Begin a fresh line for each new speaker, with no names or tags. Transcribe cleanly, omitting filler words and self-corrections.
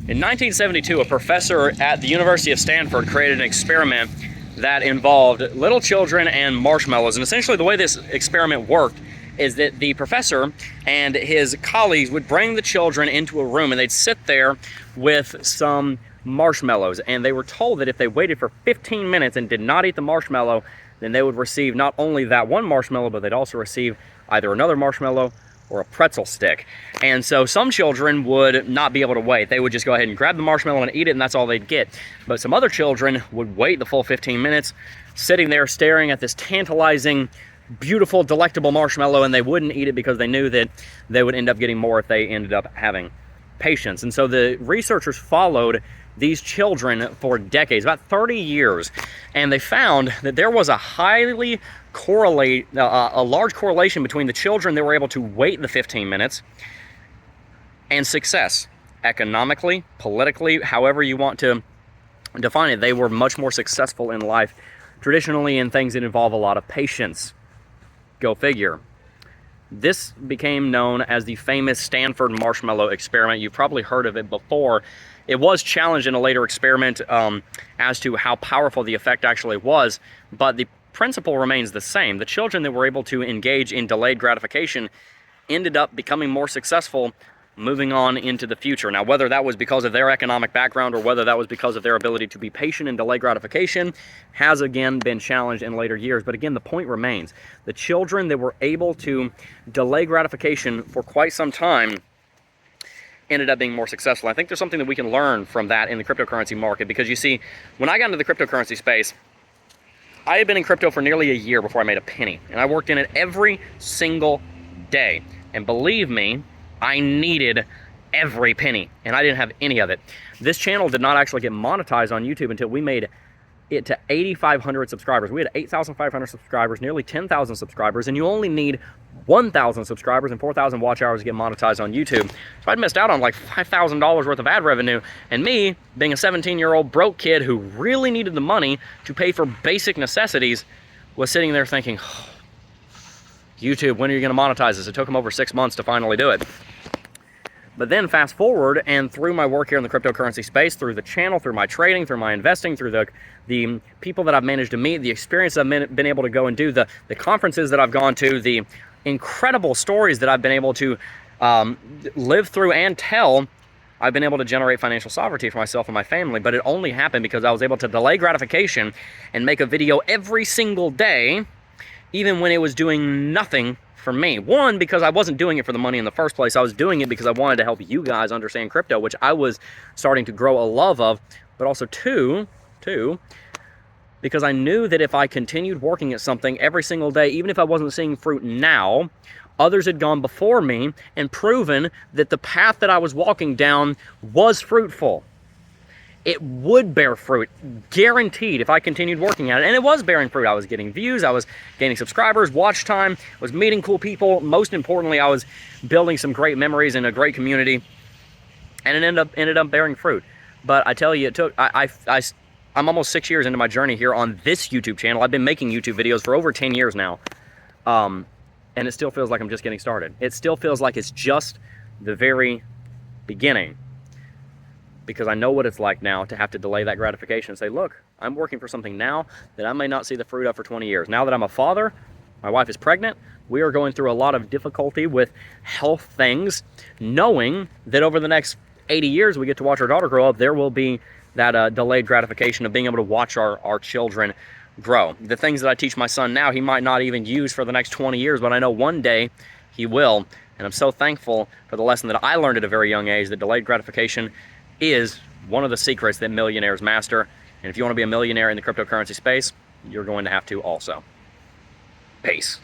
In 1972, a professor at the University of Stanford created an experiment that involved little children and marshmallows. And essentially the way this experiment worked is that the professor and his colleagues would bring the children into a room and they'd sit there with some marshmallows. And they were told that if they waited for 15 minutes and did not eat the marshmallow, then they would receive not only that one marshmallow, but they'd also receive either another marshmallow or a pretzel stick. And so some children would not be able to wait. They would just go ahead and grab the marshmallow and eat it, and that's all they'd get. But some other children would wait the full 15 minutes, sitting there staring at this tantalizing, beautiful, delectable marshmallow, and they wouldn't eat it because they knew that they would end up getting more if they ended up having patience. And so the researchers followed these children for decades, about 30 years, and they found that there was a large correlation between the children that were able to wait the 15 minutes and success. Economically, politically, however you want to define it, they were much more successful in life, traditionally in things that involve a lot of patience. Go figure. This became known as the famous Stanford marshmallow experiment. You've probably heard of it before. It was challenged in a later experiment as to how powerful the effect actually was, but the principle remains the same. The children that were able to engage in delayed gratification ended up becoming more successful moving on into the future. Now, whether that was because of their economic background or whether that was because of their ability to be patient and delay gratification has again been challenged in later years. But again, the point remains. The children that were able to delay gratification for quite some time ended up being more successful. I think there's something that we can learn from that in the cryptocurrency market, because you see, when I got into the cryptocurrency space, I had been in crypto for nearly a year before I made a penny, and I worked in it every single day. And believe me, I needed every penny, and I didn't have any of it. This channel did not actually get monetized on YouTube until we made it to 8,500 subscribers. We had 8,500 subscribers, nearly 10,000 subscribers, and you only need 1,000 subscribers and 4,000 watch hours to get monetized on YouTube. So I'd missed out on like $5,000 worth of ad revenue, and me, being a 17-year-old broke kid who really needed the money to pay for basic necessities, was sitting there thinking, oh, YouTube, when are you going to monetize this? It took them over 6 months to finally do it. But then fast forward, and through my work here in the cryptocurrency space, through the channel, through my trading, through my investing, through the people that I've managed to meet, the experience I've been able to go and do, the conferences that I've gone to, the incredible stories that I've been able to live through and tell, I've been able to generate financial sovereignty for myself and my family. But it only happened because I was able to delay gratification and make a video every single day, even when it was doing nothing for me. One, because I wasn't doing it for the money in the first place. I was doing it because I wanted to help you guys understand crypto, which I was starting to grow a love of. But also two, because I knew that if I continued working at something every single day, even if I wasn't seeing fruit now, others had gone before me and proven that the path that I was walking down was fruitful. It would bear fruit, guaranteed, if I continued working at it. And it was bearing fruit. I was getting views, I was gaining subscribers, watch time, I was meeting cool people. Most importantly, I was building some great memories in a great community, and it ended up bearing fruit. But I tell you, it took, I'm almost 6 years into my journey here on this YouTube channel. I've been making YouTube videos for over 10 years now. And it still feels like I'm just getting started. It still feels like it's just the very beginning. Because I know what it's like now to have to delay that gratification and say, look, I'm working for something now that I may not see the fruit of for 20 years. Now that I'm a father, my wife is pregnant, we are going through a lot of difficulty with health things, knowing that over the next 80 years we get to watch our daughter grow up, there will be that delayed gratification of being able to watch our children grow. The things that I teach my son now, he might not even use for the next 20 years, but I know one day he will. And I'm so thankful for the lesson that I learned at a very young age, that delayed gratification is one of the secrets that millionaires master. And if you want to be a millionaire in the cryptocurrency space, you're going to have to also. Peace.